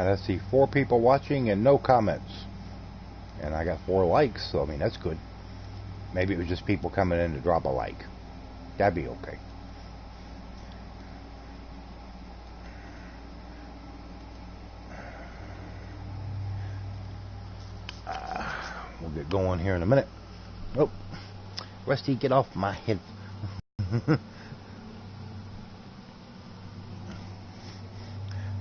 I see 4 people watching and no comments. And I got 4 likes, so I mean, that's good. Maybe it was just people coming in to drop a like. That'd be okay. We'll get going here in a minute. Oh, Rusty, get off my head.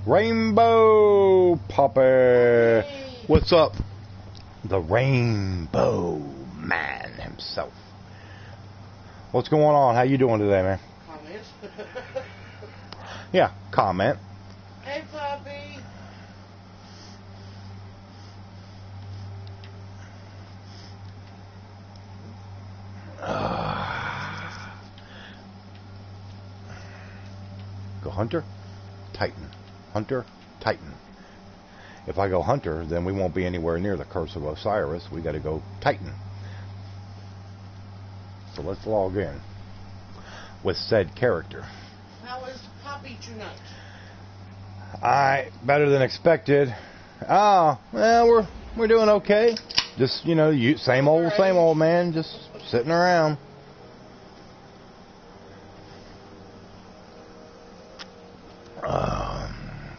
Rainbow Popper. What's up? The Rainbow Man himself. What's going on? How you doing today, man? Comment. Yeah, comment. Hey, Poppy. Go Hunter, Titan. Hunter, Titan. If I go Hunter, then we won't be anywhere near the Curse of Osiris. We got to go Titan. So let's log in with said character. How is Poppy tonight? Better than expected. Well, we're doing okay. Just, you know, same old man, just sitting around.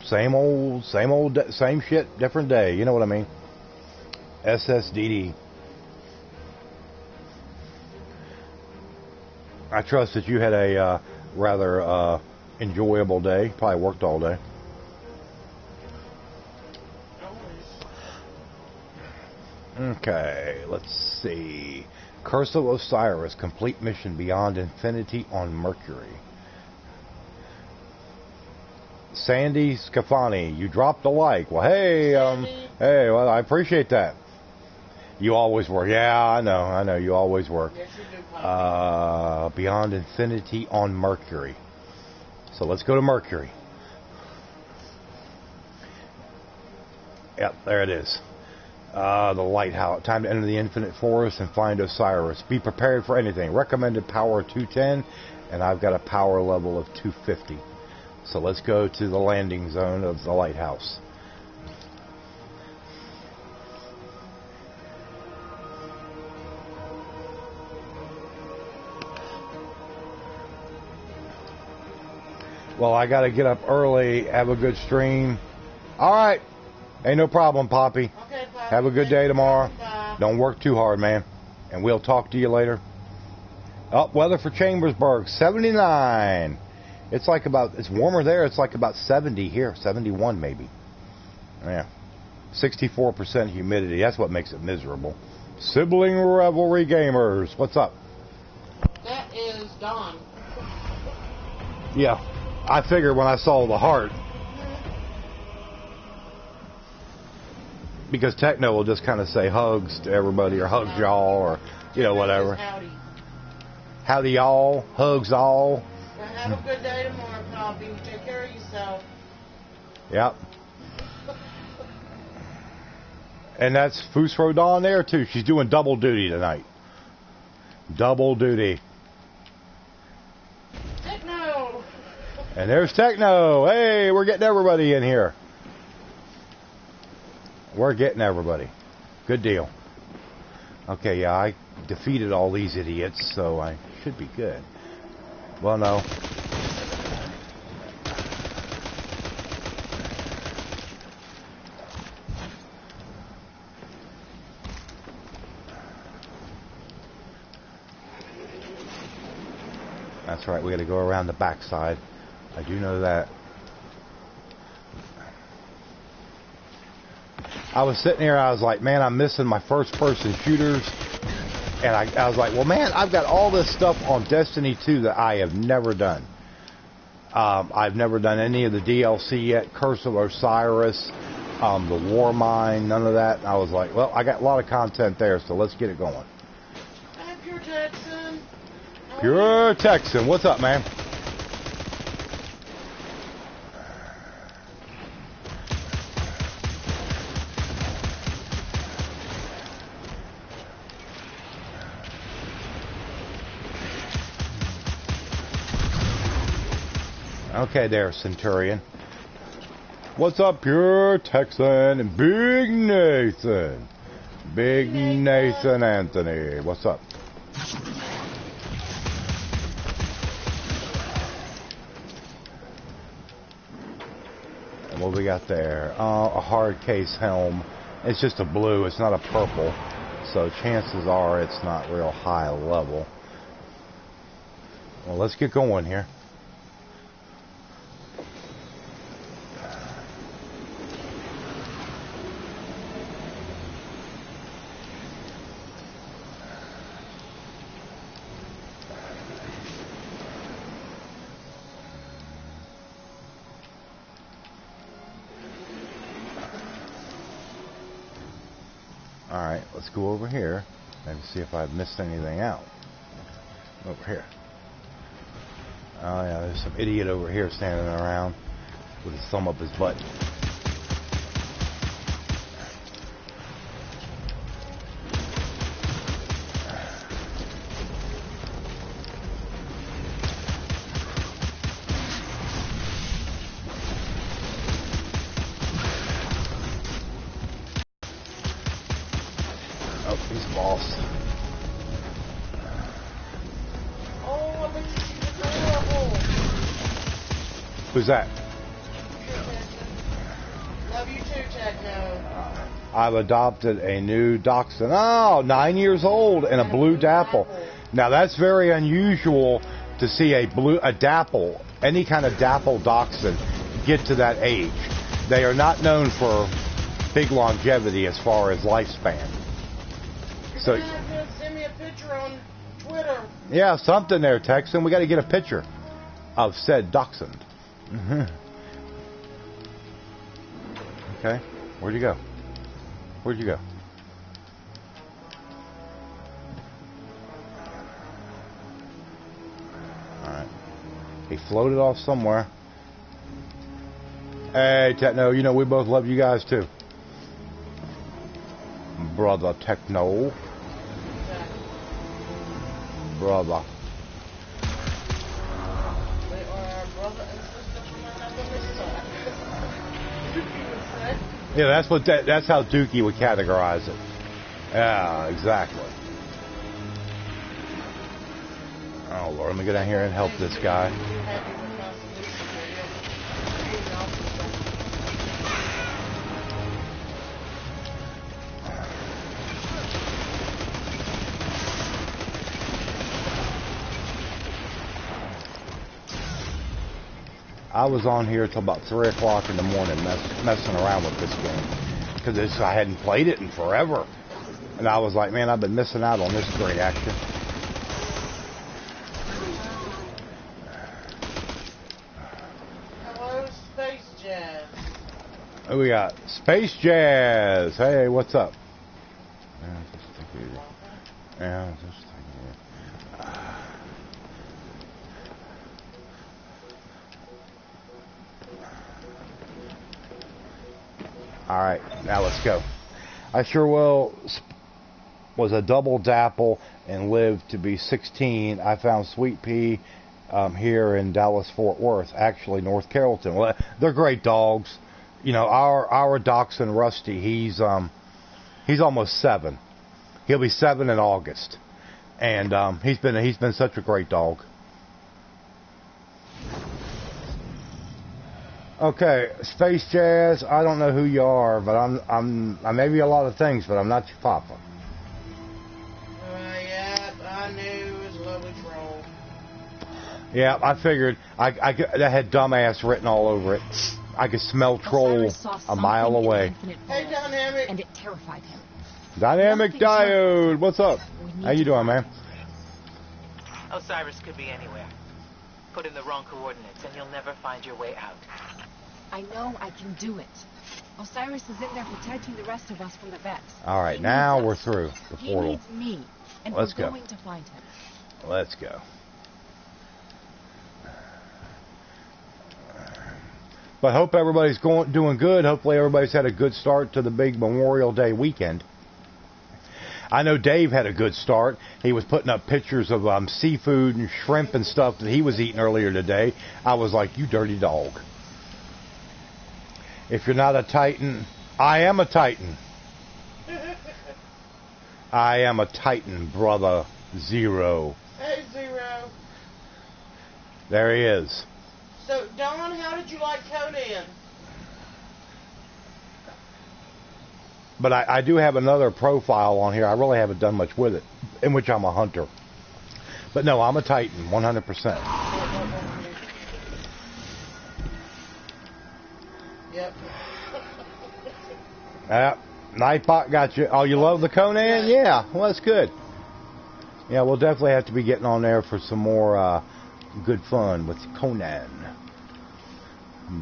Same shit, different day. You know what I mean? SSDD. I trust that you had a rather enjoyable day. Probably worked all day. Okay, let's see. Curse of Osiris, complete mission beyond infinity on Mercury. Sandy Scafani, you dropped a like. Well, hey, well, I appreciate that. You always work. Yeah, I know, you always work. Yes, you do, beyond infinity on Mercury. So let's go to Mercury. Yep, there it is. The lighthouse. Time to enter the infinite forest and find Osiris. Be prepared for anything. Recommended power 210, and I've got a power level of 250. So let's go to the landing zone of the lighthouse. Well, I got to get up early, have a good stream. All right. Ain't no problem, Poppy. Okay, Poppy. Have a good day tomorrow. Bye. Don't work too hard, man. And we'll talk to you later. Oh, weather for Chambersburg, 79. It's warmer there. It's like about 70 here, 71 maybe. Yeah. 64% humidity. That's what makes it miserable. Sibling Revelry Gamers. What's up? That is Dawn. Yeah. I figured when I saw the heart. Because Techno will just kind of say hugs to everybody or hugs y'all or, you know, whatever. Howdy. Howdy y'all. Hugs all. Well, have a good day tomorrow, Poppy. Take care of yourself. Yep. And that's Fusro Dawn there, too. She's doing double duty tonight. Double duty. Techno! And there's Techno. Hey, we're getting everybody in here. We're getting everybody. Good deal. Okay, yeah, I defeated all these idiots, so I should be good. Well, no. That's right, we got to go around the backside. I do know that. I was sitting here, I was like, man, I'm missing my first-person shooters. And I was like, well, man, I've got all this stuff on Destiny 2 that I have never done. I've never done any of the DLC yet. Curse of Osiris, the War Mine, none of that. And I was like, well, I got a lot of content there, so let's get it going. Hi, Pure Texan. Pure Texan, what's up, man? Okay there, Centurion. What's up, Pure Texan and Big Nathan? Big Nathan Anthony. What's up? And what we got there? A hard case helm. It's just a blue. It's not a purple. So chances are it's not real high level. Well, let's get going here. Alright, let's go over here and see if I've missed anything out. Over here. Oh yeah, there's some idiot over here standing around with his thumb up his butt. Who's that? Love you too, Techno. I've adopted a new dachshund. Oh, 9 years old and a blue dapple. Now that's very unusual to see a dapple, any kind of dapple dachshund, get to that age. They are not known for big longevity as far as lifespan. So you're gonna send me a picture on Twitter. Yeah, something there, Texan. We got to get a picture of said dachshund. Mm-hmm. Okay, where'd you go? Where'd you go? Alright. He floated off somewhere. Hey, Techno, you know we both love you guys too. Brother Techno. Brother. Yeah, that's how Dookie would categorize it. Yeah, exactly. Oh Lord, let me go down here and help this guy. I was on here till about 3 o'clock in the morning messing around with this game because I hadn't played it in forever. And I was like, man, I've been missing out on this great action. Hello, Space Jazz. Oh, we got Space Jazz. Hey, what's up? Yeah, just Alright, now let's go. I sure was a double dapple and lived to be 16. I found Sweet Pea here in Dallas Fort Worth, actually North Carrollton. Well, they're great dogs. You know, our dachshund Rusty, he's almost 7. He'll be 7 in August. And he's been such a great dog. Okay, Space Jazz, I don't know who you are, but I may be a lot of things, but I'm not your papa. Yeah, I knew it was a lovely troll. Yeah, I figured. That had dumbass written all over it. I could smell troll a mile away. Hey, Dynamic. And it terrified him. Dynamic Diode, what's up? How you doing, man? Osiris could be anywhere. Put in the wrong coordinates and you'll never find your way out. I know I can do it. Osiris is in there protecting the rest of us from the vets. All right, now we're through the portal. He needs me, and we're going to find him. Let's go. But I hope everybody's doing good. Hopefully everybody's had a good start to the big Memorial Day weekend. I know Dave had a good start. He was putting up pictures of seafood and shrimp and stuff that he was eating earlier today. I was like, you dirty dog. If you're not a Titan, I am a Titan. I am a Titan, brother. Zero. Hey, Zero. There he is. So, Dawn, how did you like Conan? But I do have another profile on here. I really haven't done much with it, in which I'm a hunter. But no, I'm a Titan, 100%. Yep. Nightbot got you. Oh, you love the Conan? Yeah, well, that's good. Yeah, we'll definitely have to be getting on there for some more good fun with Conan.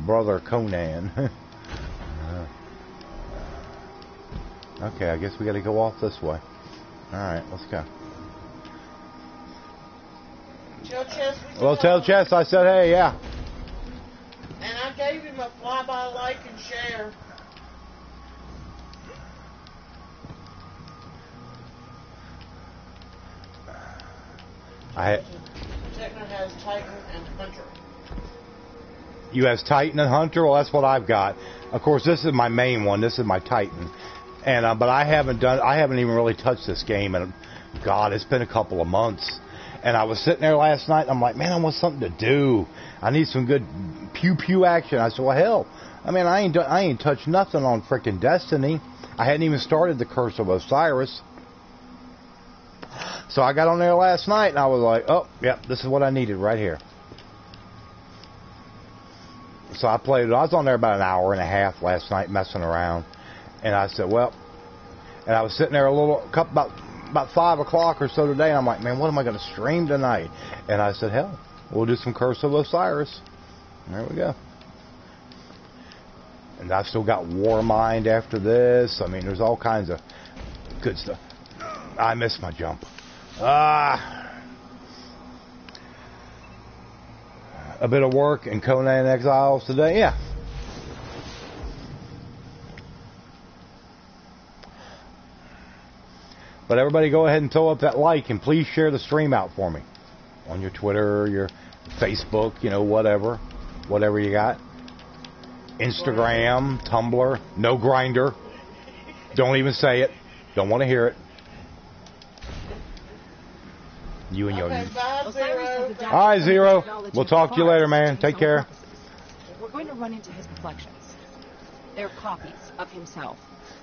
Brother Conan. Okay, I guess we got to go off this way. Alright, let's go. Tell Chess Well, tell Chess I said hey, yeah. And I gave him a fly-by like and share. Techno has Titan and Hunter. You has Titan and Hunter? Well, that's what I've got. Of course, this is my main one. This is my Titan. And but I haven't even really touched this game, and God, it's been a couple of months. And I was sitting there last night, and I'm like, man, I want something to do. I need some good pew pew action. I said, well, hell, I mean, I ain't touched nothing on frickin' Destiny. I hadn't even started the Curse of Osiris. So I got on there last night, and I was like, oh, yep, this is what I needed right here. So I played it. I was on there about an hour and a half last night messing around. And I said, well, and I was sitting there about 5 o'clock or so today, and I'm like, man, what am I going to stream tonight? And I said, hell, we'll do some Curse of Osiris. There we go. And I've still got Warmind after this. I mean, there's all kinds of good stuff. I missed my jump. A bit of work in Conan Exiles today, yeah. But everybody go ahead and throw up that like, and please share the stream out for me. On your Twitter, your Facebook, you know, whatever you got. Instagram, Tumblr, no Grinder. Don't even say it. Don't want to hear it. You and your... Okay, bye, Zero. All right, Zero. We'll talk to you later, man. Take care. We're going to run into his reflections. They're copies of himself,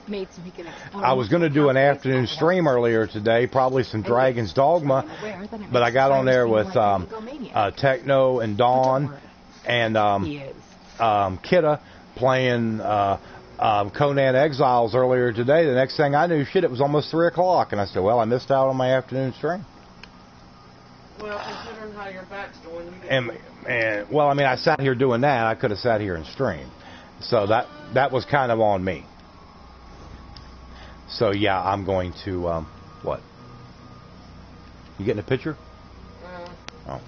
made so he can expose. I was going to do an afternoon stream earlier today, probably some Dragon's Dogma, but I got on there with Techno and Dawn and Kidda playing Conan Exiles earlier today. The next thing I knew, shit, it was almost 3 o'clock, and I said, well, I missed out on my afternoon stream. Well, considering how your back's doing, you And well, I mean, I sat here doing that. I could have sat here and streamed. So that was kind of on me. So yeah, I'm going to what? You getting a picture? Oh.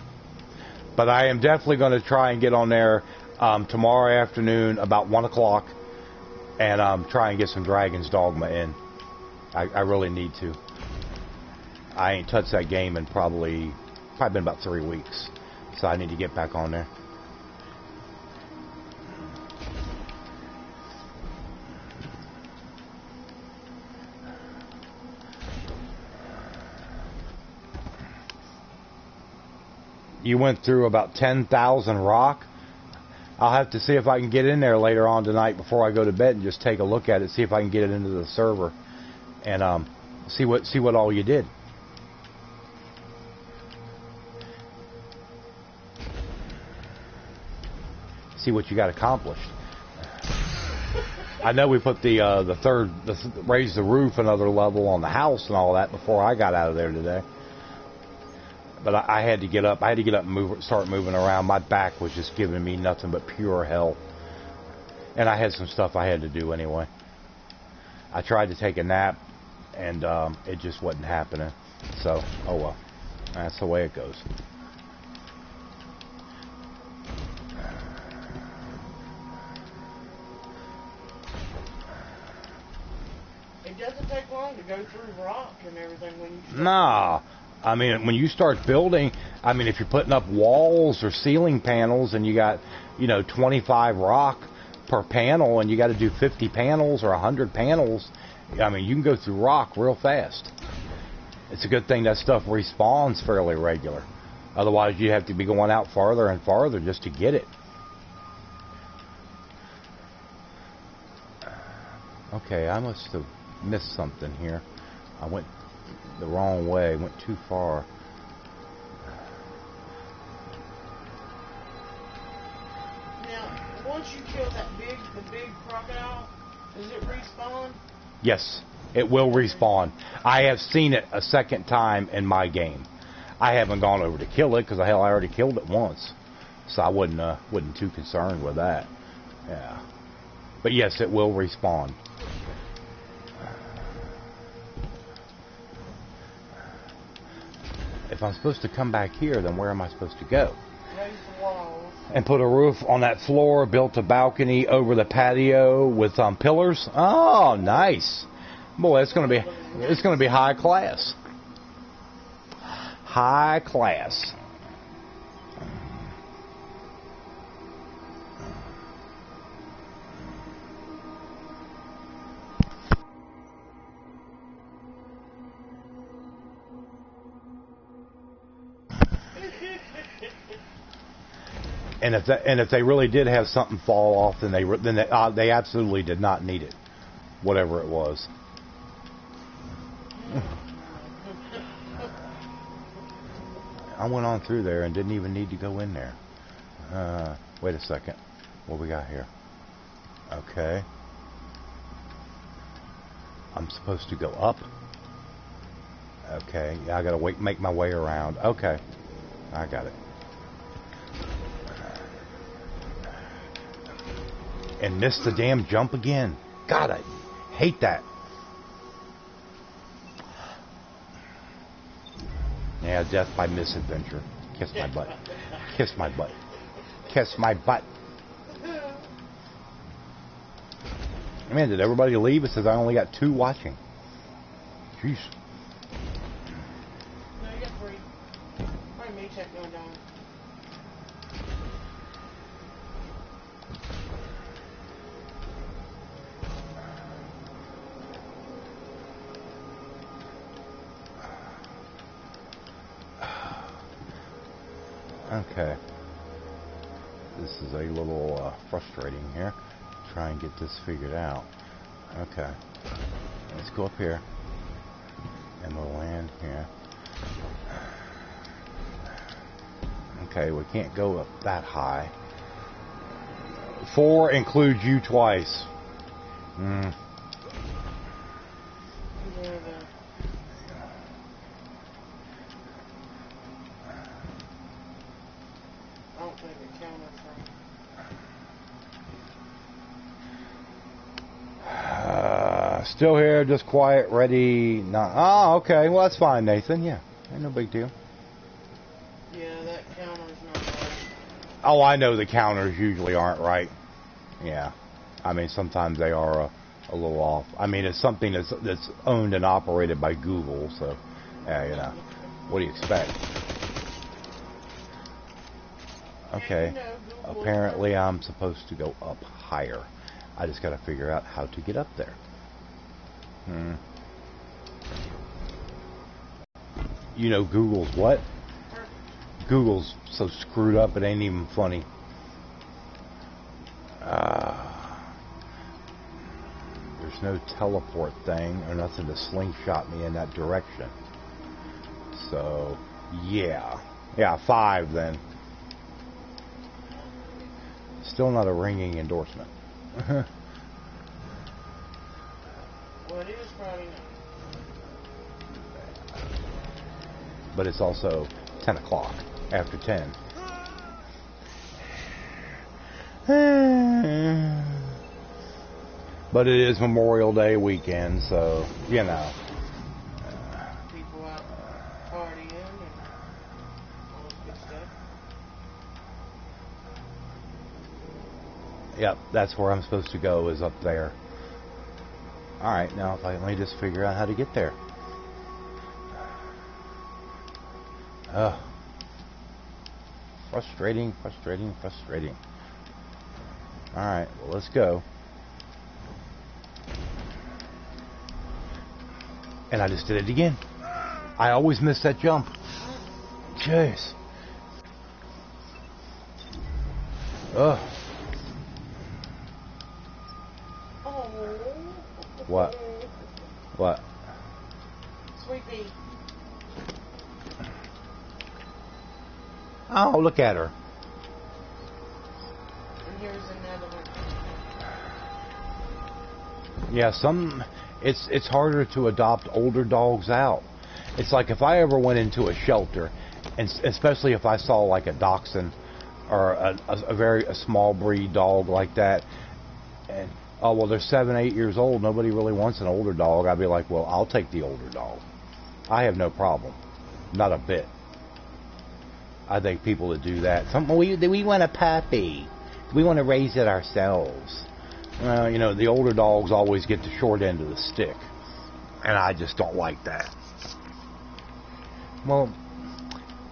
But I am definitely going to try and get on there tomorrow afternoon about 1 o'clock, and try and get some Dragon's Dogma in. I really need to. I ain't touched that game in probably been about 3 weeks, so I need to get back on there. You went through about 10,000 rock. I'll have to see if I can get in there later on tonight before I go to bed and just take a look at it, see if I can get it into the server, and see what all you did. See what you got accomplished. I know we put raised the roof another level on the house and all that before I got out of there today. But I had to get up. I had to get up and start moving around. My back was just giving me nothing but pure hell. And I had some stuff I had to do anyway. I tried to take a nap, and it just wasn't happening. So, oh well. That's the way it goes. It doesn't take long to go through rock and everything when you... Nah. I mean, when you start building, I mean, if you're putting up walls or ceiling panels and you got, 25 rock per panel, and you got to do 50 panels or 100 panels. I mean, you can go through rock real fast. It's a good thing that stuff respawns fairly regular. Otherwise, you have to be going out farther and farther just to get it. Okay, I must have missed something here. I went the wrong way, went too far. Now, once you kill the big crocodile, does it respawn? Yes, it will respawn. I have seen it a second time in my game. I haven't gone over to kill it because I already killed it once, so I wasn't too concerned with that. Yeah, but yes, it will respawn. If I'm supposed to come back here, then where am I supposed to go? Raise the walls. And put a roof on that floor, built a balcony over the patio with pillars. Oh, nice. Boy, it's gonna be high class. High class. And if they really did have something fall off, then they absolutely did not need it, whatever it was. I went on through there and didn't even need to go in there. Wait a second. What we got here? Okay. I'm supposed to go up. Okay. Yeah, I gotta make my way around. Okay. I got it. And missed the damn jump again. God, I hate that. Yeah, death by misadventure. Kiss my butt. Kiss my butt. Kiss my butt. Man, did everybody leave? It says I only got 2 watching. Jeez. No, you got 3. Probably me check going down. Okay. This is a little frustrating here. Try and get this figured out. Okay. Let's go up here. And we'll land here. Okay, we can't go up that high. 4 includes you twice. Yeah, I don't think it counted from. Still here, just quiet, ready. Not. Oh, okay. Well, that's fine, Nathan. Yeah, ain't no big deal. Yeah, that counter's not right. Oh, I know the counters usually aren't right. Yeah, I mean sometimes they are a little off. I mean it's something that's owned and operated by Google, so yeah, you know, what do you expect? Okay, apparently I'm supposed to go up higher. I just got to figure out how to get up there. You know Google's what? Google's so screwed up it ain't even funny. There's no teleport thing or nothing to slingshot me in that direction. So, yeah. Yeah, 5 then. Still not a ringing endorsement. Well, it is Friday night. But it's also 10 o'clock after 10. But it is Memorial Day weekend, so, you know. People out partying and all this good stuff. Yep, that's where I'm supposed to go, is up there. Alright, now let me just figure out how to get there. Frustrating, frustrating, frustrating. Alright, well, let's go. And I just did it again. I always miss that jump. Jeez. Ugh. What? What? Sweetie. Oh, look at her. And here's another one. Yeah, it's harder to adopt older dogs out. It's like if I ever went into a shelter, and especially if I saw like a dachshund or a small breed dog like that, and oh well, they're 7, 8 years old. Nobody really wants an older dog. I'd be like, well, I'll take the older dog. I have no problem, not a bit. I think people that do that, we want a puppy. We want to raise it ourselves. Well, you know, the older dogs always get the short end of the stick, and I just don't like that. Well,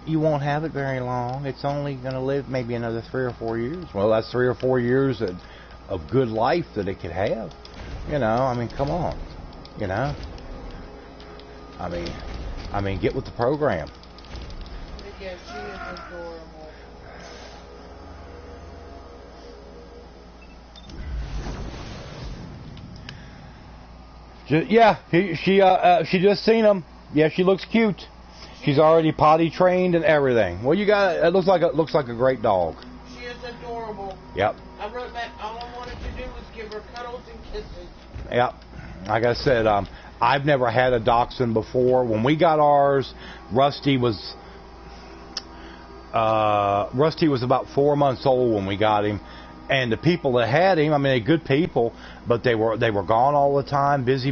you won't have it very long. It's only going to live maybe another 3 or 4 years. Well, that's 3 or 4 years of good life that it could have. You know, I mean, come on. You know? I mean, get with the program. Yeah, she is adorable. Yeah, she just seen him. Yeah, she looks cute. She's already potty trained and everything. Well, it looks like a great dog. She is adorable. Yep. I wrote back, all I wanted to do was give her cuddles and kisses. Yep. Like I said, I've never had a dachshund before. When we got ours, Rusty was about 4 months old when we got him. And the people that had him, I mean, they're good people, but they were gone all the time, busy.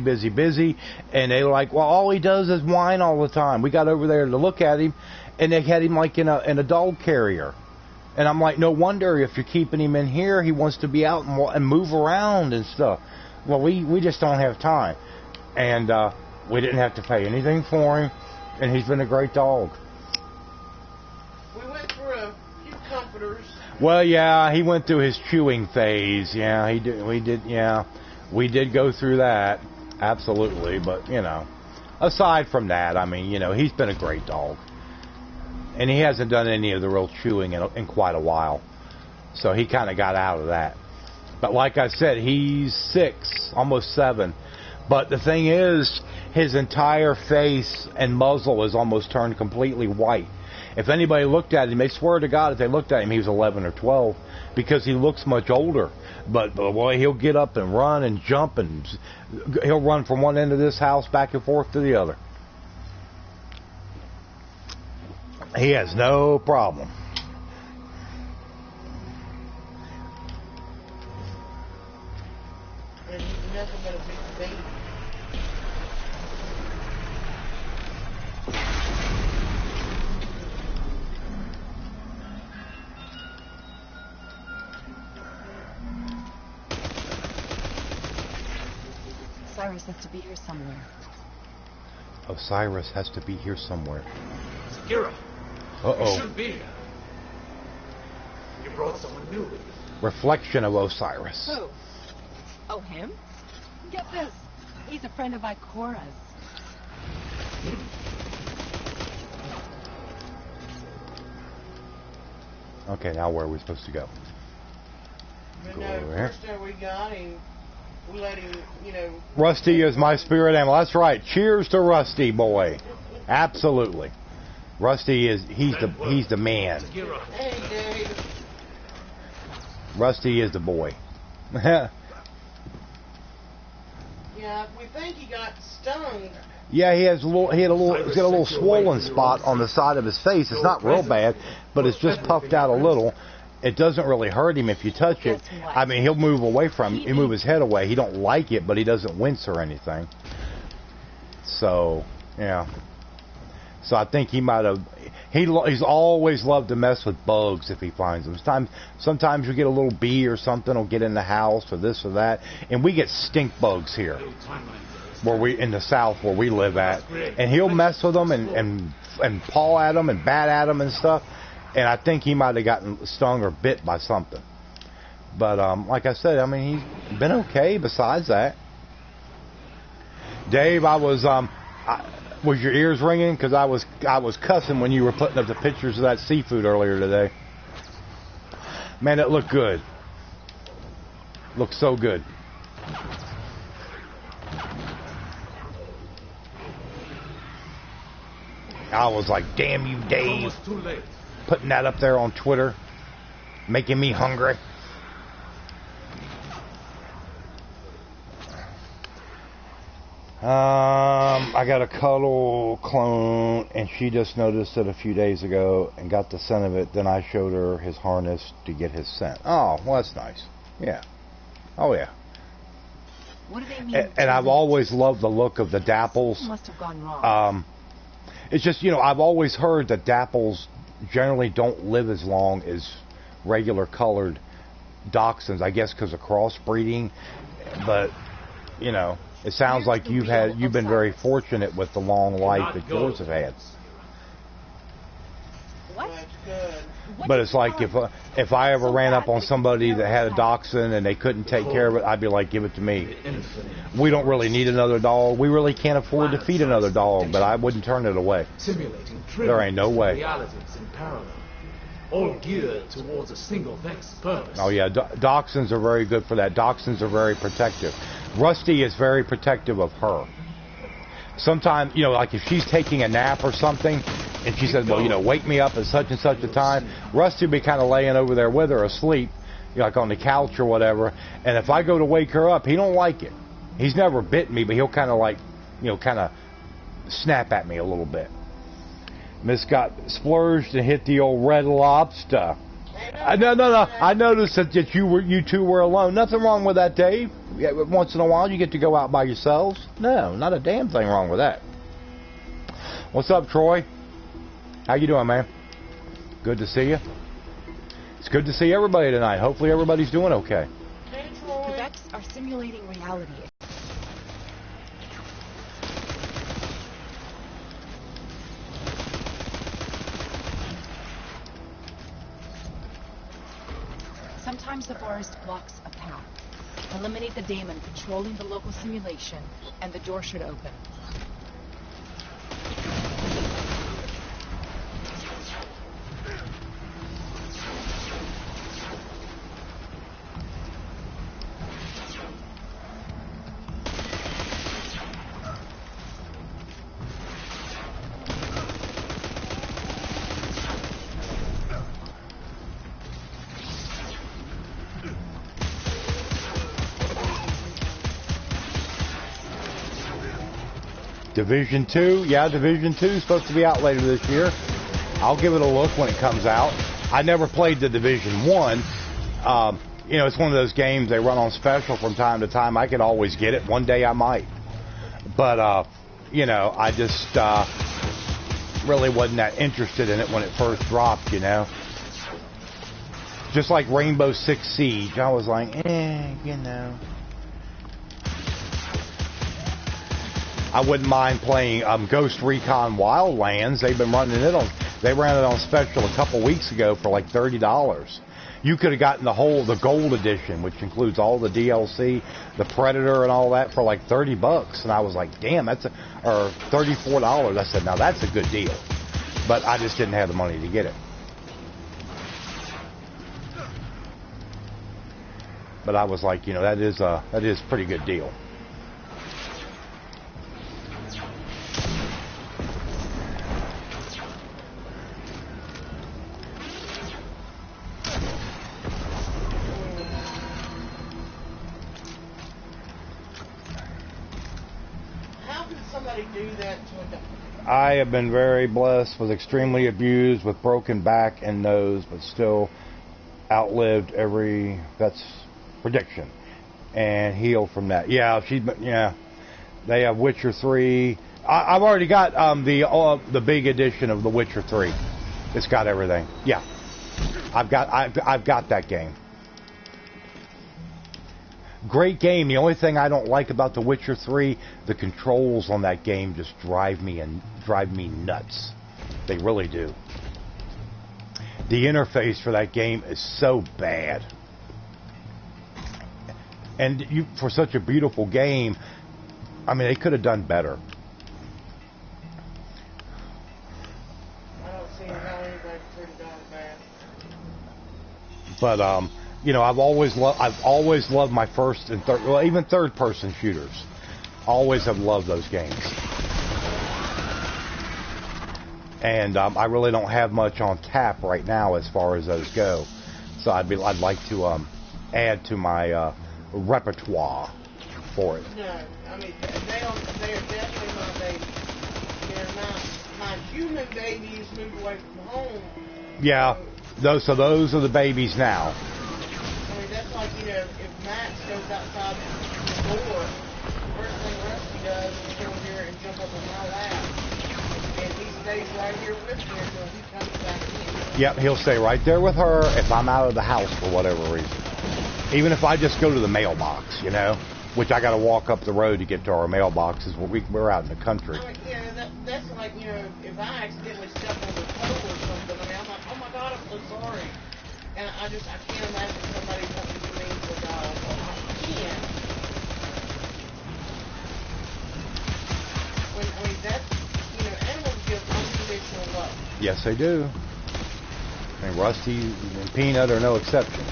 And they were like, well, all he does is whine all the time. We got over there to look at him, and they had him like in a dog carrier. And I'm like, no wonder if you're keeping him in here, he wants to be out and move around and stuff. Well, we just don't have time. And we didn't have to pay anything for him, and he's been a great dog. We went through a few comforters. Well, yeah, he went through his chewing phase. Yeah, he did. We did go through that, absolutely. But you know, aside from that, I mean, you know, he's been a great dog, and he hasn't done any of the real chewing in quite a while. So he kind of got out of that. But like I said, he's 6, almost 7. But the thing is, his entire face and muzzle is almost turned completely white. If anybody looked at him, they swear to God, if they looked at him, he was 11 or 12, because he looks much older. But boy, he'll get up and run and jump, and he'll run from one end of this house back and forth to the other. He has no problem. And he's nothing but a big baby. Osiris has to be here somewhere. Osiris has to be here somewhere. Kira, Uh-oh. you should be here. You brought someone new with you. Reflection of Osiris. Who? Oh, him? Get this. He's a friend of Ikora's. Okay, now where are we supposed to go? But Go no, over here. first time we got him, we let him, you know. Rusty is my spirit animal. That's right. Cheers to Rusty, boy. Absolutely. Rusty he's the man. Kira, Hey, Dave. Rusty is the boy. Yeah, we think he got stung. Yeah, he's got a little swollen spot on the side of his face. It's not real bad, but it's just puffed out a little. It doesn't really hurt him if you touch it. I mean, he'll move away from it. He'll move his head away. He don't like it, but he doesn't wince or anything. So, yeah. So I think he might have. He's always loved to mess with bugs if he finds them. Sometimes you get a little bee or something will get in the house or this or that, and we get stink bugs here, in the south where we live at, and he'll mess with them and paw at them and bat at them and stuff. And I think he might have gotten stung or bit by something. But like I said, I mean, he's been okay besides that. Dave, was your ears ringing? Because I was cussing when you were putting up the pictures of that seafood earlier today. Man, it looked good. Looked so good. I was like, damn you, Dave. Putting that up there on Twitter. Making me hungry. I got a cuddle clone, and she just noticed it a few days ago and got the scent of it. Then I showed her his harness to get his scent. Oh, well, that's nice. Yeah. Oh, yeah. What do they mean? And I've always loved the look of the dapples. Must have gone wrong. It's just, I've always heard that dapples generally don't live as long as regular colored dachshunds. I guess because of crossbreeding. But, it sounds like you've been very fortunate with the long life that yours have had. What? But it's like if I ever ran up on somebody that had a dachshund and they couldn't take care of it, I'd be like, give it to me. We don't really need another dog. We really can't afford to feed another dog, but I wouldn't turn it away. There ain't no way. All geared towards a single vexed purpose. Oh yeah, dachshunds are very good for that. Dachshunds are very protective. Rusty is very protective of her. Sometimes, like if she's taking a nap or something, and she says, well, wake me up at such and such a time, Rusty will be kind of laying over there with her asleep, like on the couch or whatever, and if I go to wake her up, he don't like it. He's never bit me, but he'll kind of snap at me a little bit. Miss got splurged and hit the old Red Lobster. No. I noticed that you two were alone. Nothing wrong with that, Dave. Once in a while, you get to go out by yourselves. No, not a damn thing wrong with that. What's up, Troy? How you doing, man? Good to see you. It's good to see everybody tonight. Hopefully, everybody's doing okay. Hey, Troy. The Vex are simulating reality. Sometimes the forest blocks a path. Eliminate the daemon controlling the local simulation, and the door should open. Division 2, yeah, Division 2 is supposed to be out later this year. I'll give it a look when it comes out. I never played the Division 1. It's one of those games they run on special from time to time. I could always get it. One day I might. But, I just really wasn't that interested in it when it first dropped, Just like Rainbow Six Siege. I was like, I wouldn't mind playing Ghost Recon Wildlands. They ran it on special a couple weeks ago for like $30. You could have gotten the gold edition, which includes all the DLC, the Predator and all that for like $30. And I was like, damn, or $34. I said, now that's a good deal. But I just didn't have the money to get it. But I was like, that is a pretty good deal. I have been very blessed, was extremely abused with broken back and nose, but still outlived every vet's prediction and healed from that. Yeah, they have Witcher 3. I've already got the big edition of The Witcher 3. It's got everything. Yeah, I've got that game. Great game. The only thing I don't like about The Witcher 3, the controls on that game just drive me nuts. They really do. The interface for that game is so bad. And you, for such a beautiful game, I mean, they could have done better. I don't see how anybody pretty darn bad. But you know, I've always loved my first and third, well, even third person shooters. Always have loved those games. And I really don't have much on tap right now as far as those go. So I'd like to add to my repertoire for it. No, I mean they are definitely my babies. You know, my human babies moved away from home. Yeah, those are the babies now. I mean that's like, you know, if Max goes outside the door, first thing Rusty does is come here and jump up on my lap, and he stays right here with me until he comes back in. Yep, he'll stay right there with her if I'm out of the house for whatever reason. Even if I just go to the mailbox, you know, which I got to walk up the road to get to our mailboxes. We're out in the country. I mean, yeah, that's like, you know, if I accidentally step on the toe or something, I mean, I'm like, oh my God, I'm so sorry. And I can't imagine somebody wanting to me to die. I can't. I mean, that's, you know, animals give unconditional love. Yes, they do. And Rusty and Peanut are no exceptions.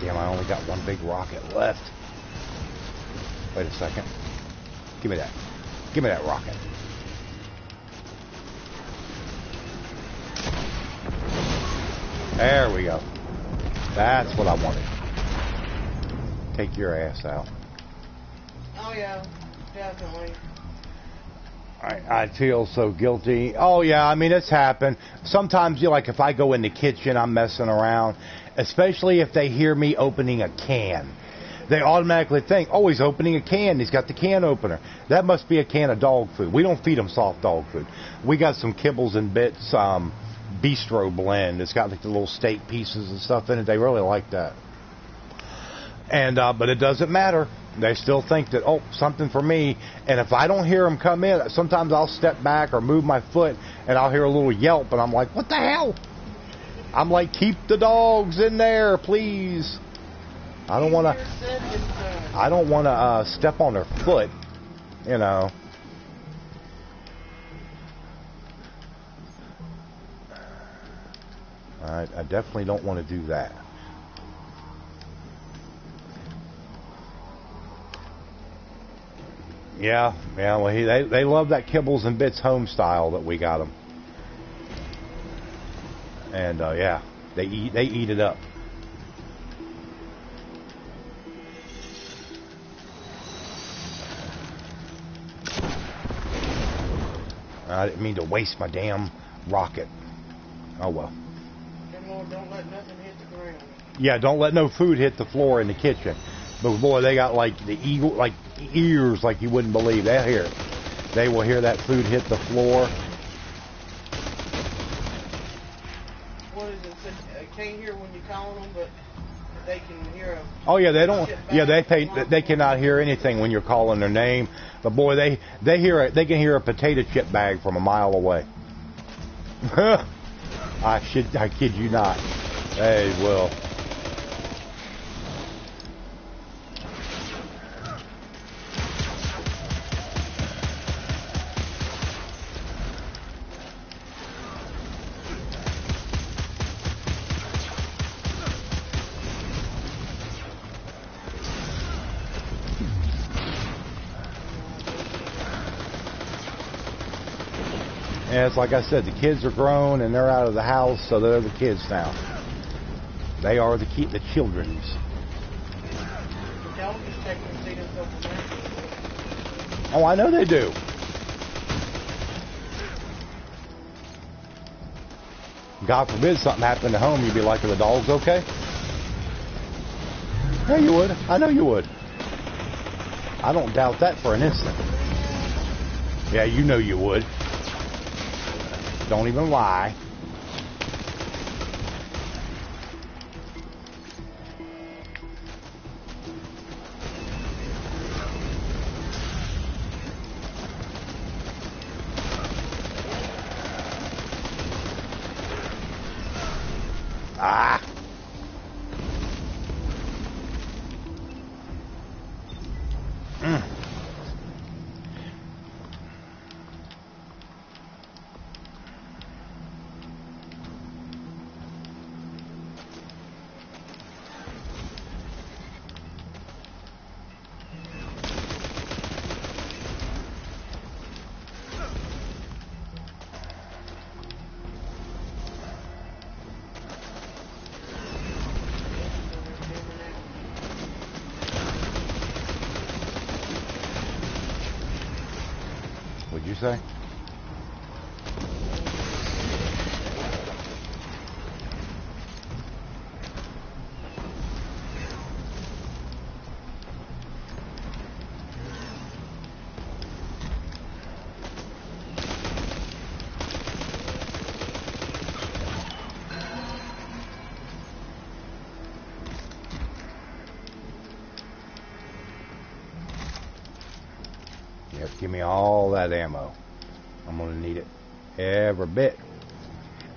Damn, I only got one big rocket left. Wait a second. Give me that. Give me that rocket. There we go. That's what I wanted. Take your ass out. Oh, yeah, definitely. I feel so guilty. Oh, yeah, I mean, it's happened. Sometimes, you know, like if I go in the kitchen, I'm messing around, especially if they hear me opening a can. They automatically think, oh, he's opening a can. He's got the can opener. That must be a can of dog food. We don't feed them soft dog food. We got some Kibbles and Bits bistro blend. It's got like the little steak pieces and stuff in it. They really like that. And but it doesn't matter. They still think that, oh, something for me. And if I don't hear them come in, sometimes I'll step back or move my foot, and I'll hear a little yelp, and I'm like, what the hell? I'm like, keep the dogs in there, please. I don't want to step on their foot, you know. I definitely don't want to do that. Yeah, well, they love that Kibbles and Bits home style that we got them. And yeah, they eat it up. I didn't mean to waste my damn rocket. Oh well. Don't let nothing hit the ground. Yeah, don't let no food hit the floor in the kitchen. But boy, they got like the eagle, like ears, like you wouldn't believe. They'll hear it. They will hear that food hit the floor. What is it? I can't hear when you're calling them, but they can hear them. Oh yeah, they don't. Yeah, they cannot hear anything when you're calling their name. But boy, they hear it. They can hear a potato chip bag from a mile away. I kid you not. They will. And it's like I said, the kids are grown and they're out of the house, so they're the kids now. They are the children's. Oh, I know they do. God forbid something happened at home, you'd be like, are the dogs okay? Yeah, you would. I know you would. I don't doubt that for an instant. Yeah, you know you would. Don't even lie. Ah! What'd you say? You have to give me all that ammo. I'm gonna need it. Every bit.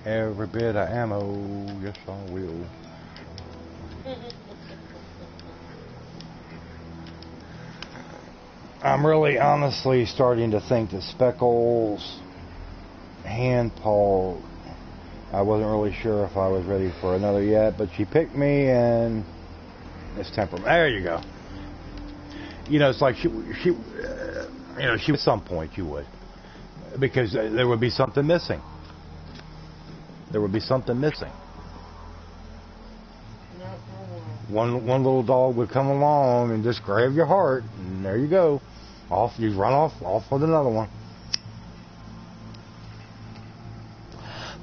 Every bit of ammo. Yes, I will. I'm really honestly starting to think that Speckles hand paw, I wasn't really sure if I was ready for another yet, but she picked me and it's temperament. There you go. You know, it's like she at some point you would, because there would be something missing. There would be something missing. One little dog would come along and just grab your heart, and there you go. Off you run off with another one.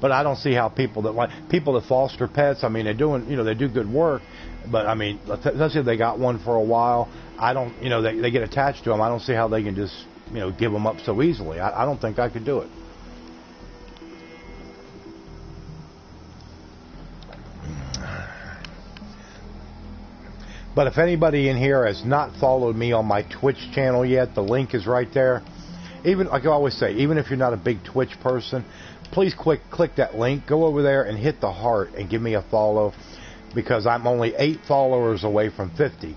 But I don't see how people that foster pets, I mean, they're doing, they do good work, but I mean, let's say they got one for a while. I don't, they get attached to them. I don't see how they can just, give them up so easily. I don't think I could do it. But if anybody in here has not followed me on my Twitch channel yet, the link is right there. Even, like I always say, even if you're not a big Twitch person, please click that link, go over there and hit the heart and give me a follow, because I'm only 8 followers away from 50.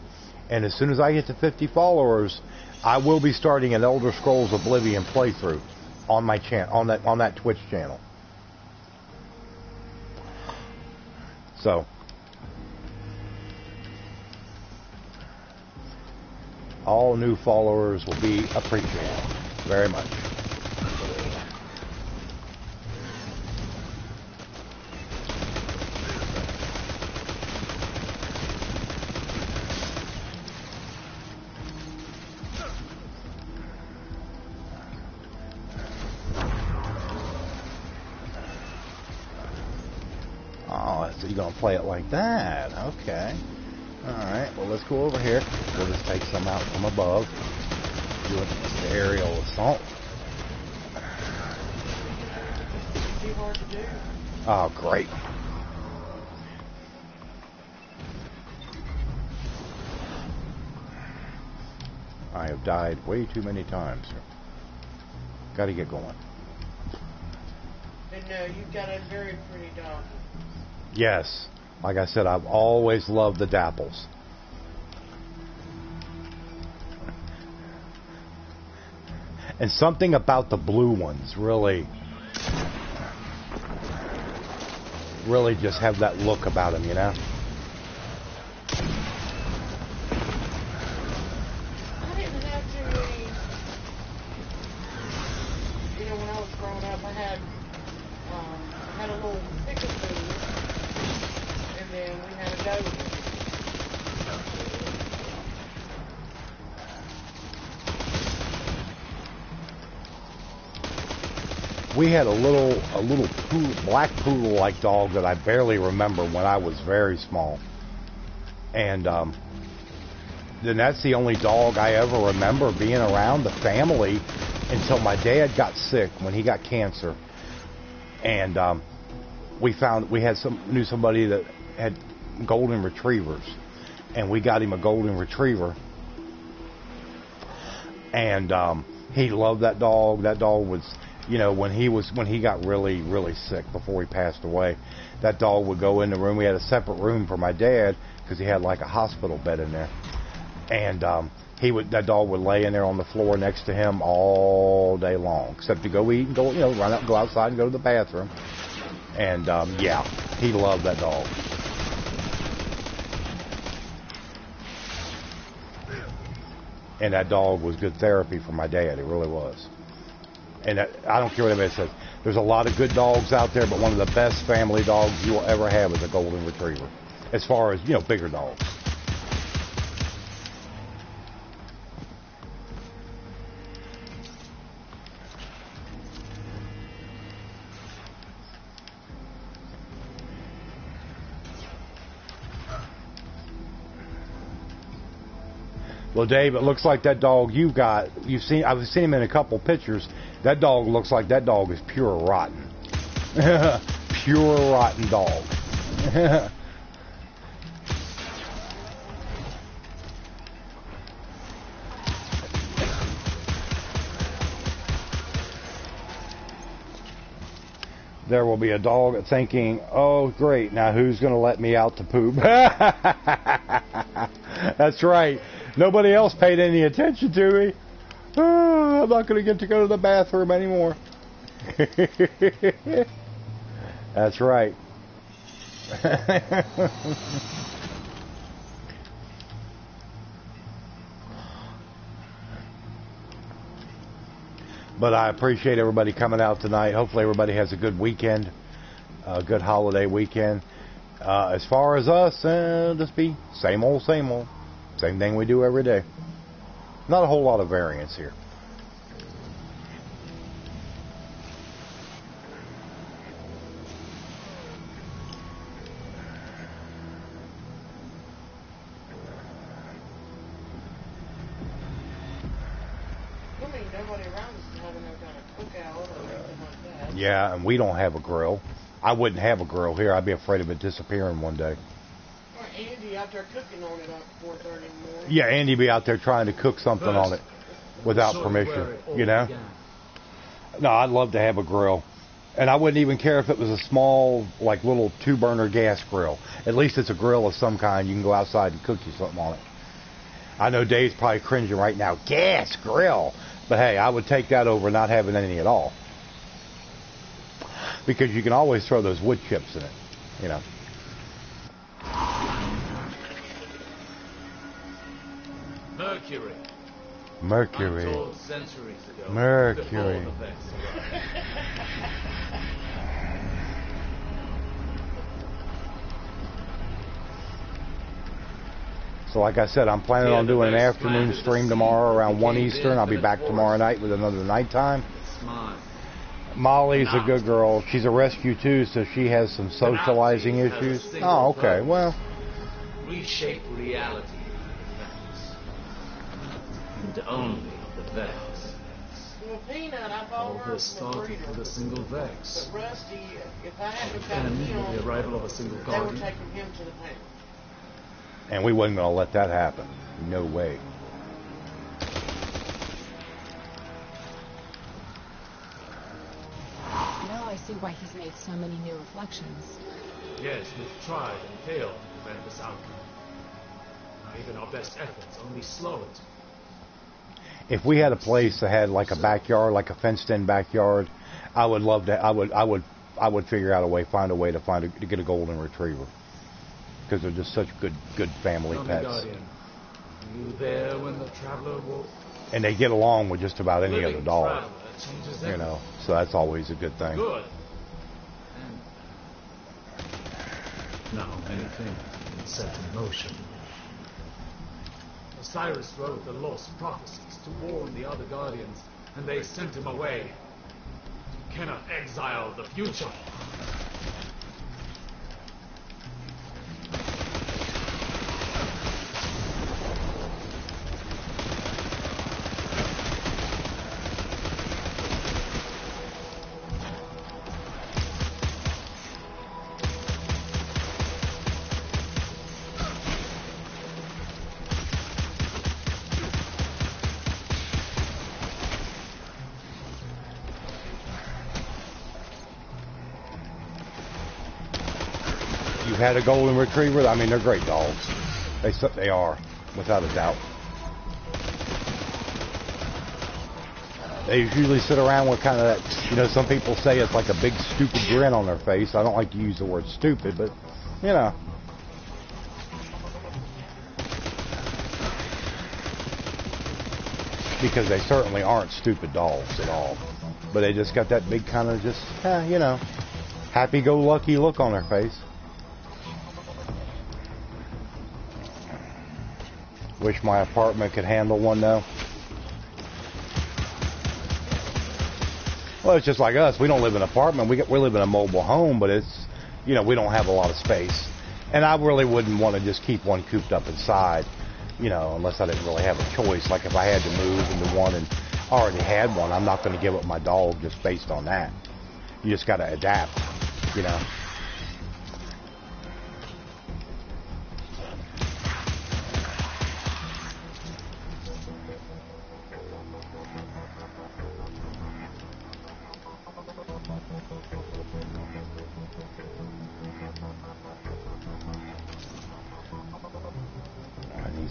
And as soon as I get to 50 followers, I will be starting an Elder Scrolls Oblivion playthrough on my channel, on that Twitch channel. So all new followers will be appreciated very much. Oh, so you're going to play it like that. Okay. Alright, well, let's go over here. We'll just take some out from above. Do the aerial assault. Too hard to do. Oh, great. I have died way too many times. Gotta get going. And you've got a very pretty dog. Yes. Like I said, I've always loved the dapples. And something about the blue ones really just have that look about them, I didn't have too many. When I was growing up, I had a little pickapoo. And then we had a dozer. we had a little black poodle-like dog that I barely remember when I was very small. And then that's the only dog I ever remember being around the family until my dad got sick when he got cancer. And we knew somebody that had golden retrievers, and we got him a golden retriever. And he loved that dog. That dog was, you know, when he got really, really sick before he passed away, that dog would go in the room. We had a separate room for my dad because he had like a hospital bed in there. And that dog would lay in there on the floor next to him all day long, except to go eat and go, you know, go outside and go to the bathroom. And yeah, he loved that dog. And that dog was good therapy for my dad. It really was. And I don't care what anybody says. There's a lot of good dogs out there, but one of the best family dogs you will ever have is a golden retriever. As far as, you know, bigger dogs. Well, Dave, it looks like that dog I've seen him in a couple pictures. That dog looks like that dog is pure rotten. Pure rotten dog. There will be a dog thinking, oh, great, now who's going to let me out to poop? That's right. Nobody else paid any attention to me. Oh, I'm not going to get to go to the bathroom anymore. That's right. But I appreciate everybody coming out tonight. Hopefully everybody has a good weekend, a good holiday weekend. As far as us, just be same old, same old. Same thing we do every day. Not a whole lot of variance here. Yeah, and we don't have a grill. I wouldn't have a grill here. I'd be afraid of it disappearing one day. Andy out there cooking on it at 4:30 in the morning. Yeah, Andy be out there trying to cook something on it without permission, you know? No, I'd love to have a grill. And I wouldn't even care if it was a small, like, little 2-burner gas grill. At least it's a grill of some kind. You can go outside and cook you something on it. I know Dave's probably cringing right now. Gas grill! But hey, I would take that over not having any at all. Because you can always throw those wood chips in it, you know. Mercury. Mercury. Untold centuries ago. Mercury. So like I said, I'm planning on doing an afternoon stream tomorrow around 1 Eastern. I'll be back tomorrow night with another nighttime. Molly's a good girl. She's a rescue too, so she has some socializing issues. Oh, okay. Well. Reshape reality. And only the Vex. Well, Peanut, I've all heard from the breeder. With a single Vex. But Rusty, if I hadn't found And him, the arrival of a single they guardian. were taking him to the panel. And we wasn't going to let that happen. No way. Now I see why he's made so many new reflections. Yes, we've tried and failed to prevent this outcome. Now, even our best efforts only slow it. If we had a place that had like a backyard, like a fenced-in backyard, I would love to. I would figure out a way, find a way to get a golden retriever, because they're just such good family pets. Guardian, you there when the traveler walked? And they get along with just about any other dog. Traveler changes You know, so that's always a good thing. Good. And now anything is set in motion. Osiris wrote the lost prophecies to warn the other guardians, and they sent him away. cannot exile the future. Had a golden retriever. I mean, they're great dogs. They are, without a doubt. They usually sit around with kind of that, you know, some people say it's like a big stupid grin on their face. I don't like to use the word stupid, but, you know. Because they certainly aren't stupid dogs at all. But they just got that big kind of just, you know, happy-go-lucky look on their face. Wish my apartment could handle one though. Well, it's just like us. We don't live in an apartment. We live in a mobile home, but it's, you know, we don't have a lot of space. And I really wouldn't want to just keep one cooped up inside, you know, unless I didn't really have a choice. Like if I had to move into one and already had one, I'm not going to give up my dog just based on that. You just got to adapt, you know.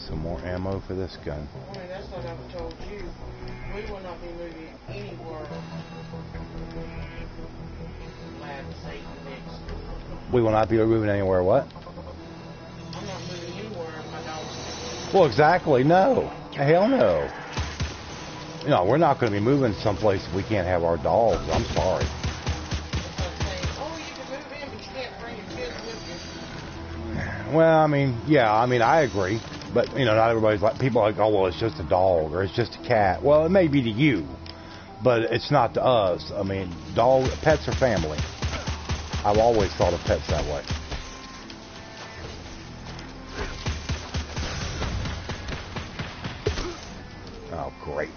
Some more ammo for this gun. I mean, that's what I've told you. We will not be moving anywhere. We will not be moving anywhere. What? I'm not moving anywhere if my dog's. Well, exactly. No. Hell no. No, we're not going to be moving someplace if we can't have our dogs. I'm sorry. Oh, you can move in, but you can't bring your kids with you. Well, I mean, yeah, I mean, I agree. But, you know, not everybody's like, people are like, oh, well, it's just a dog or it's just a cat. Well, it may be to you, but it's not to us. I mean, pets are family. I've always thought of pets that way. Oh, great.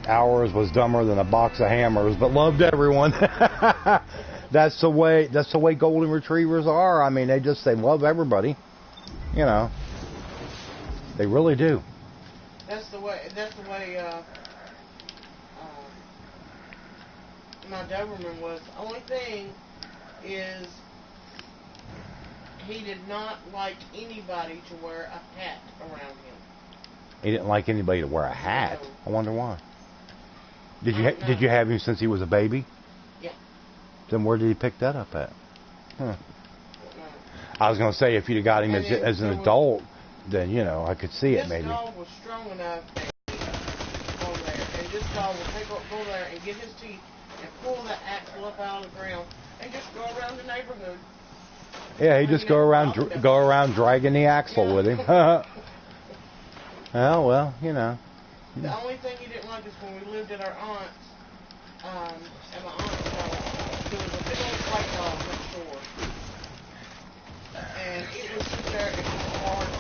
Ours was dumber than a box of hammers, but loved everyone. That's the way golden retrievers are. I mean, they love everybody. You know. They really do. That's the way my Doberman was. The only thing is he did not like anybody to wear a hat around him. He didn't like anybody to wear a hat? No. I wonder why. Did you have him since he was a baby? Yeah. Then where did he pick that up at? Huh. No. I was going to say, if you'd have got him as an adult, then, you know, I could see it maybe. This dog was strong enough on there, and this dog would go there and get his teeth and pull that axle up out of the ground and just go around the neighborhood. Yeah, he'd just go around dragging the axle with him. Oh, well, you know. The only thing he didn't like is when we lived at our aunt's, at my aunt's house, there was a big old white dog next door. And it would sit there and just bark,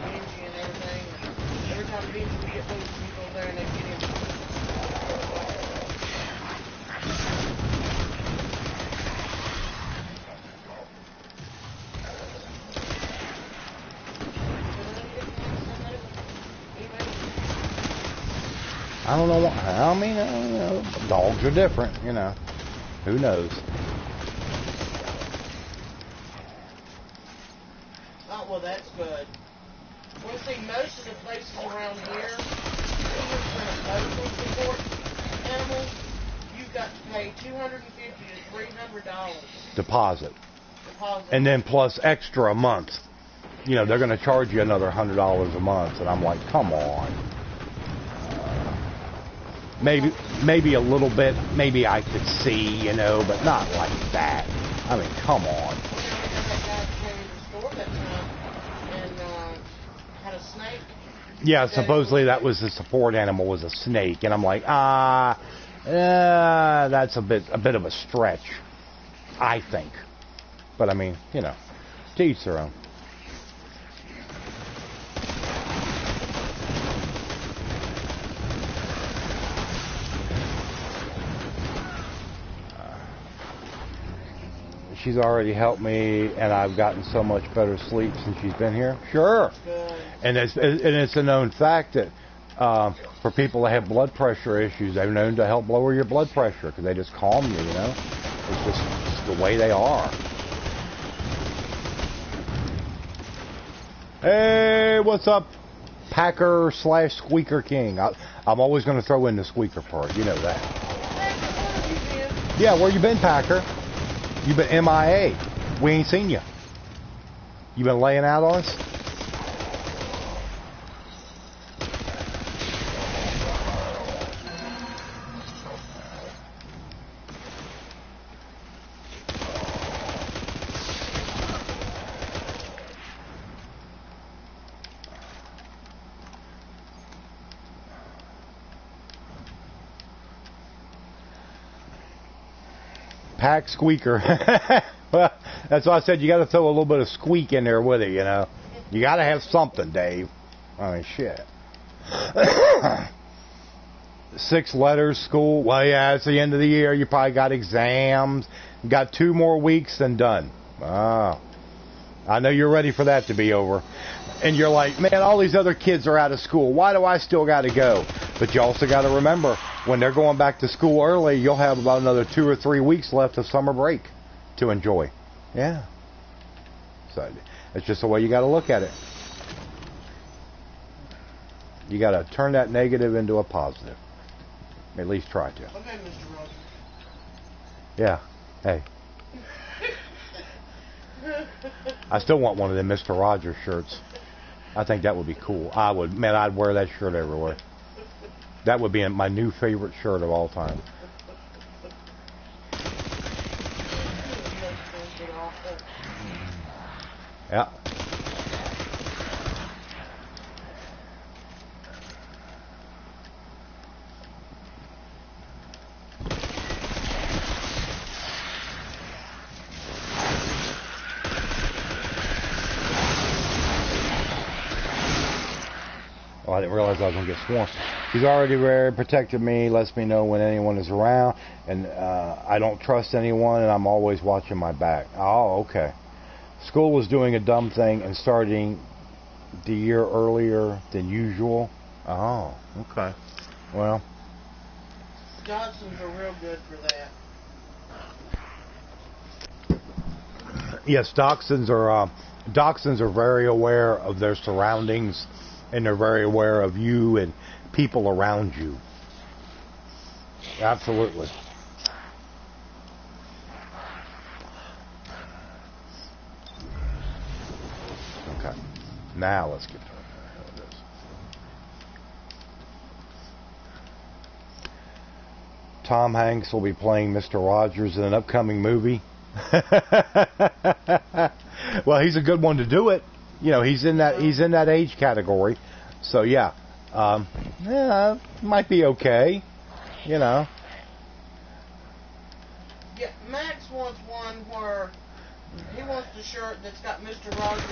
Benji and everything. And every time Benji would get loose, we'd go there and they'd get him. I don't know what, I mean, you know, dogs are different, you know. Who knows? Oh, well, that's good. Well, see, most of the places around here, even for a local support animal, you've got to pay $250 to $300 Deposit. deposit. And then plus extra a month. You know, they're going to charge you another $100 a month. And I'm like, come on. Maybe a little bit, maybe I could see, you know, but not like that. I mean, come on. Snake. Yeah, supposedly that was the support animal was a snake, and I'm like, That's a bit of a stretch, I think. But I mean, you know, to each their own. She's already helped me, and I've gotten so much better sleep since she's been here. Sure. Good. And it's a known fact that for people that have blood pressure issues, they're known to help lower your blood pressure because they just calm you, you know. It's just the way they are. Hey, what's up, Packer / Squeaker King? I'm always going to throw in the squeaker part. You know that. Yeah, where you been, Packer? You've been MIA. We ain't seen you. You been laying out on us? Pack squeaker. Well, that's why I said you got to throw a little bit of squeak in there with it, you know. You got to have something, Dave. I mean, shit. 6 letters, school. Well, yeah, it's the end of the year. You probably got exams. Got 2 more weeks and done. Ah, I know you're ready for that to be over. And you're like, man, all these other kids are out of school. Why do I still got to go? But you also got to remember, when they're going back to school early, you'll have about another 2 or 3 weeks left of summer break to enjoy. Yeah. So it's just the way you got to look at it. You got to turn that negative into a positive. At least try to. Okay, Mr. Rogers. Yeah. Hey. I still want one of them Mr. Rogers shirts. I think that would be cool. I would. Man, I'd wear that shirt everywhere. That would be my new favorite shirt of all time. Yeah. Oh, I didn't realize I was going to get swarmed. He's already very protected me, lets me know when anyone is around, and I don't trust anyone, and I'm always watching my back. Oh, okay. School was doing a dumb thing and starting the year earlier than usual. Oh, okay. Well. Johnsons are real good for that. Yes, dachshunds are very aware of their surroundings, and they're very aware of you and people around you. Absolutely. Okay. Now let's get to this. Tom Hanks will be playing Mr. Rogers in an upcoming movie. Well, he's a good one to do it. You know, he's in that age category. So yeah, might be okay. You know. Yeah, Max wants one where he wants the shirt that's got Mr. Rogers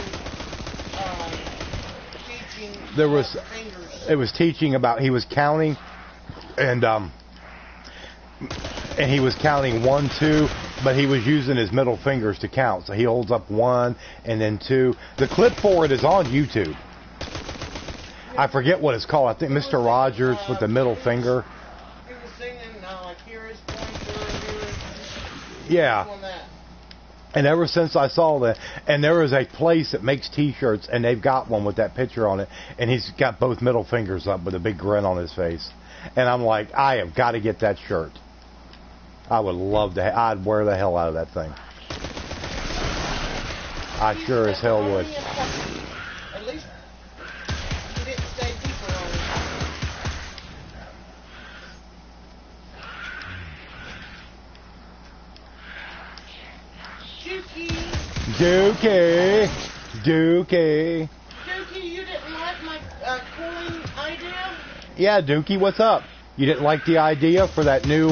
teaching. There was fingers. It was teaching about, he was counting, and he was counting 1, 2, but he was using his middle fingers to count. So he holds up 1 and then 2. The clip for it is on YouTube. I forget what it's called. I think Mr. Rogers with the middle finger. He was singing like here is pointer, here is. Yeah. And ever since I saw that, and there is a place that makes T-shirts, and they've got one with that picture on it, and he's got both middle fingers up with a big grin on his face. And I'm like, I have got to get that shirt. I would love to. I'd wear the hell out of that thing. I sure as hell would. At least you didn't stay deeper on it. Dookie, you didn't like my cooling idea? Yeah, Dookie, what's up? You didn't like the idea for that new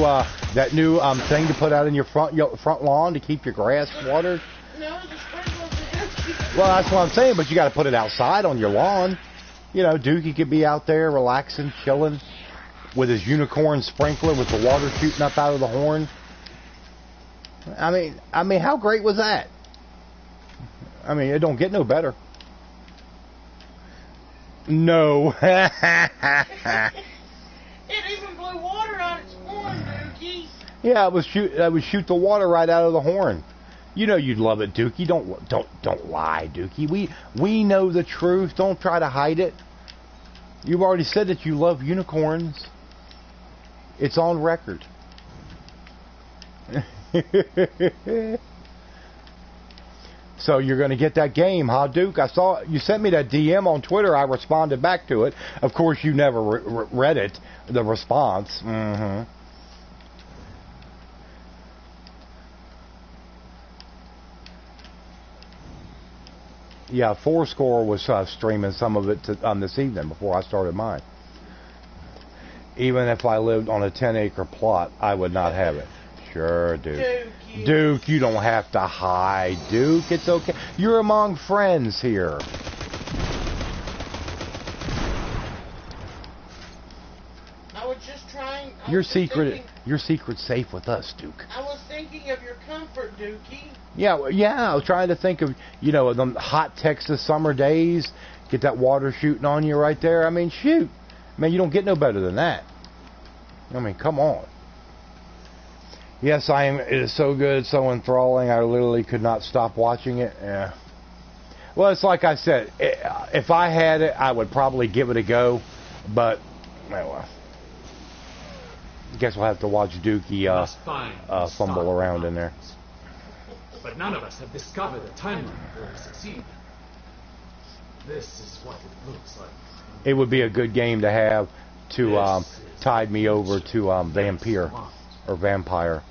thing to put out in your front lawn to keep your grass watered? No, the sprinklers are good. Well, that's what I'm saying, but you got to put it outside on your lawn. You know, Dookie could be out there relaxing, chilling with his unicorn sprinkler with the water shooting up out of the horn. I mean, how great was that? I mean, it don't get no better. No. It even blew water on its horn, Dookie. Yeah, I would shoot the water right out of the horn. You know you'd love it, Dookie. Don't lie, Dookie. We know the truth. Don't try to hide it. You've already said that you love unicorns. It's on record. So you're going to get that game, huh, Duke? I saw you sent me that DM on Twitter. I responded back to it. Of course, you never read it, the response. Mm-hmm. Yeah, Fourscore was streaming some of it this evening before I started mine. Even if I lived on a 10-acre plot, I would not have it. Sure, Duke. Duke, you don't have to hide, Duke. It's okay. You're among friends here. I was just trying. Your secret's safe with us, Duke. I was thinking of your comfort, Dookie. Yeah, I was trying to think of, the hot Texas summer days. Get that water shooting on you right there. I mean, shoot. Man, you don't get no better than that. I mean, come on. Yes, I am. It is so good, so enthralling. I literally could not stop watching it. Yeah. Well, it's like I said. If I had it, I would probably give it a go. But, well, I guess we'll have to watch Dookie fumble around in there. But none of us have discovered a timeline where we succeed. This is what it looks like. It would be a good game to have to tide me over to Vampire,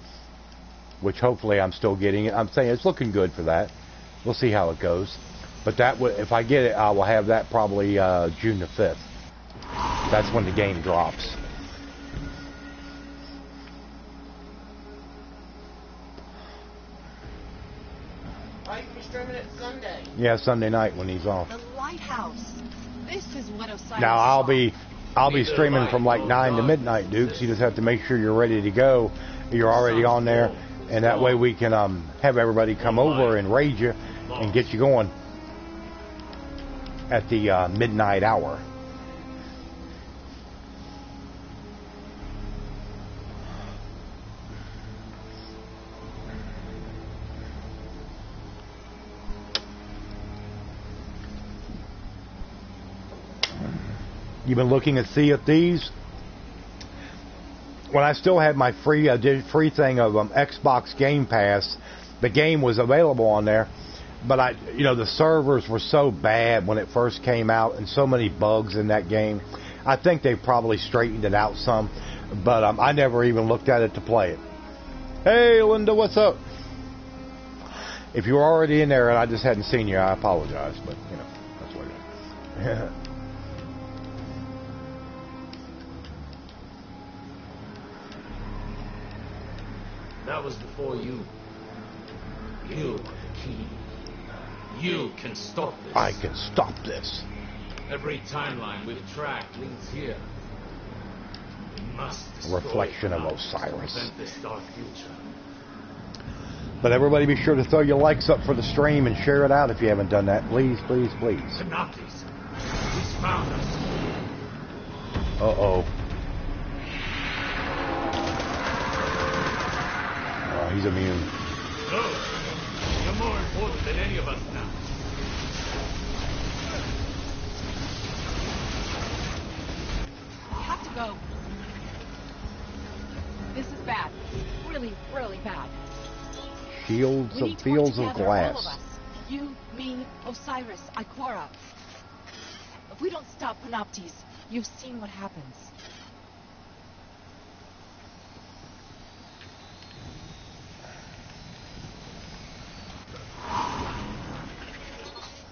which hopefully I'm still getting it. I'm saying it's looking good for that. We'll see how it goes. But if I get it, I will have that probably June the 5th. That's when the game drops. Right, you're streaming it Sunday. Yeah, Sunday night when he's off. The lighthouse. This is what Osiris. Now I'll be streaming from like 9 to midnight, Duke. So you just have to make sure you're ready to go. You're already on there, and that way we can have everybody come over and raid you and get you going at the midnight hour. You've been looking at Sea of Thieves? When I still had my free thing of Xbox Game Pass, the game was available on there, but the servers were so bad when it first came out, and so many bugs in that game. I think they probably straightened it out some, but I never even looked at it to play it. Hey, Linda, what's up? If you were already in there and I just hadn't seen you, I apologize, but that's what it is. That was before you. You are the key. You can stop this. I can stop this. Every timeline we've tracked leads here. We must destroy Reflection of it now Osiris. to prevent this dark future. But everybody be sure to throw your likes up for the stream and share it out if you haven't done that. Please, please, please. Synoptes. He's found us. Uh-oh. He's immune. No, you're more important than any of us now. We have to go. This is bad. Really, really bad. Fields We need to work fields of together, all of glass. us. You, me, Osiris, Ikora. If we don't stop Panoptes, you've seen what happens.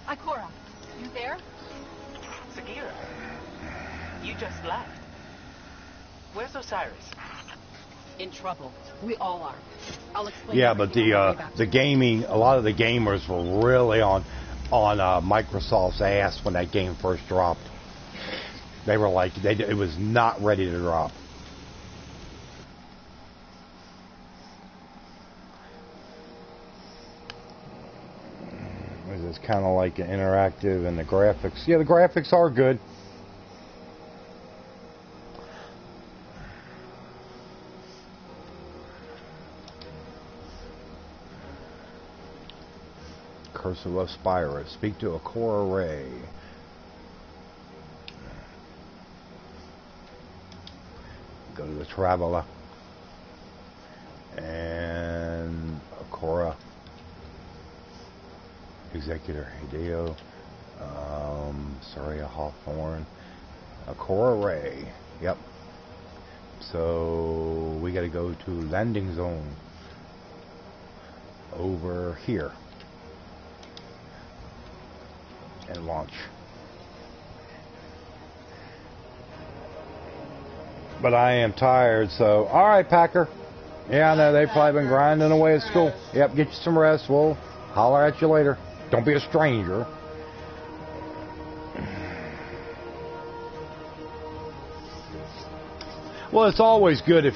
Ikora, you there? Sagira, you just left. Where's Osiris? In trouble. We all are. I'll explain. Yeah, but the gaming, a lot of the gamers were really on Microsoft's ass when that game first dropped. They were like, it was not ready to drop. It's kind of like an interactive, and the graphics. Yeah, the graphics are good. Curse of Osiris. Speak to a core array. Go to the Traveler. And Akora. Executor Hideo. Saria Hawthorne. Akora Ray. Yep. So we gotta go to landing zone. Over here. And launch. But I am tired, so alright, Packer. Yeah, I know they've probably been grinding away at school. Yep, get you some rest. We'll holler at you later. Don't be a stranger. Well, it's always good if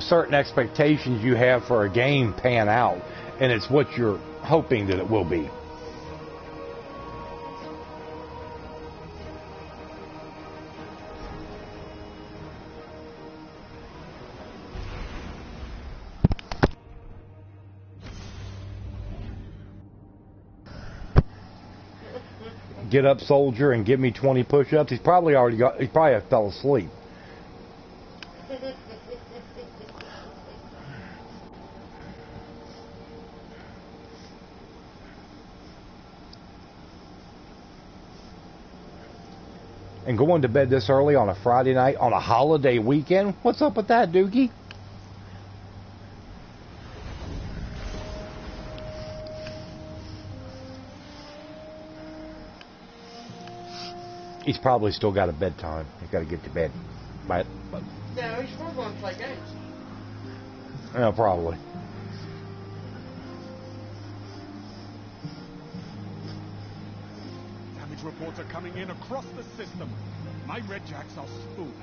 certain expectations you have for a game pan out, and it's what you're hoping that it will be. Get up, soldier, and give me 20 push-ups. He probably fell asleep. And going to bed this early on a Friday night on a holiday weekend? What's up with that, Dookie? He's probably still got a bedtime. He's got to get to bed. But No, he's still going to play games. No, probably. Damage reports are coming in across the system. My red jacks are spooked.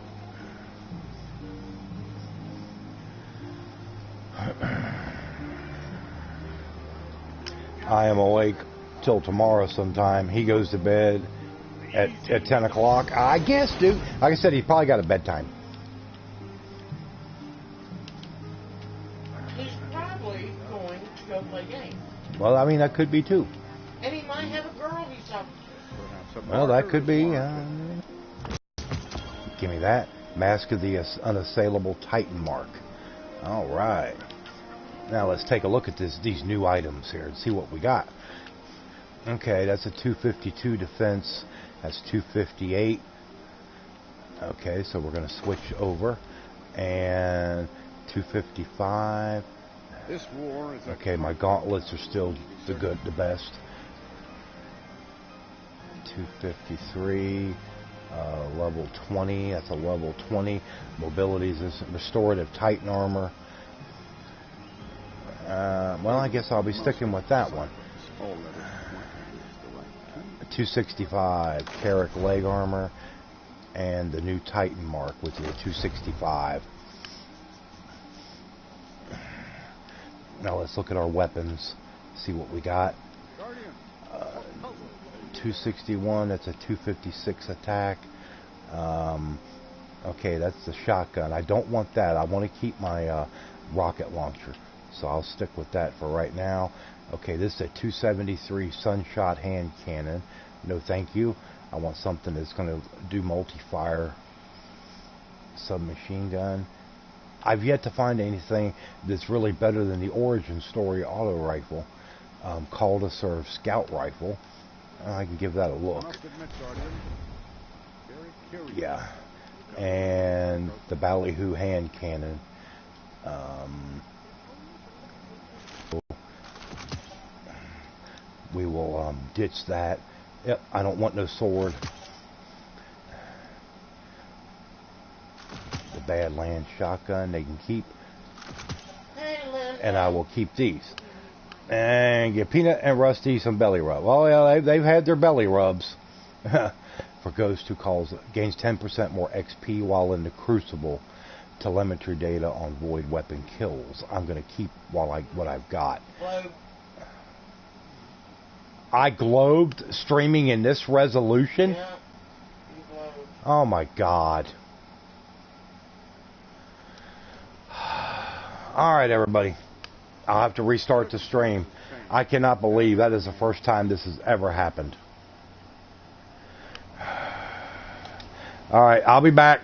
I am awake till tomorrow sometime. He goes to bed at 10 o'clock. I guess, dude. Like I said, he probably got a bedtime. He's probably going to go play games. Well, I mean, that could be too. And he might have a girl he's talking to. Well, that could be. Give me that. Mask of the Unassailable Titan Mark. All right. Now let's take a look at these new items here and see what we got. Okay, that's a 252 defense. That's 258. Okay, so we're going to switch over. And 255. This war is okay, my gauntlets are still the best. 253. Level 20. That's a level 20. Mobilities is restorative Titan armor. Well, I guess I'll be sticking with that one. 265 Carrick leg armor, and the new Titan Mark, which is a 265. Now let's look at our weapons, see what we got. 261, that's a 256 attack. Okay, that's the shotgun. I don't want that. I want to keep my rocket launcher, so I'll stick with that for right now. Okay, this is a 273 Sunshot hand cannon. No thank you. I want something that's going to do multi-fire. Submachine gun. I've yet to find anything that's really better than the origin story auto rifle. Called a serve scout rifle. I can give that a look. Yeah. And the Ballyhoo hand cannon. We will ditch that. Yep, I don't want no sword. Badlands shotgun. They can keep. Hey, Lynn. And I will keep these. And get Peanut and Rusty some belly rub. Oh, yeah, they've had their belly rubs. For Ghost who gains 10% more XP while in the Crucible. Telemetry data on void weapon kills. I'm going to keep what I've got. Globe. I globed streaming in this resolution? Yeah. You globed. Oh my God. Alright, everybody. I'll have to restart the stream. I cannot believe that is the first time this has ever happened. Alright, I'll be back.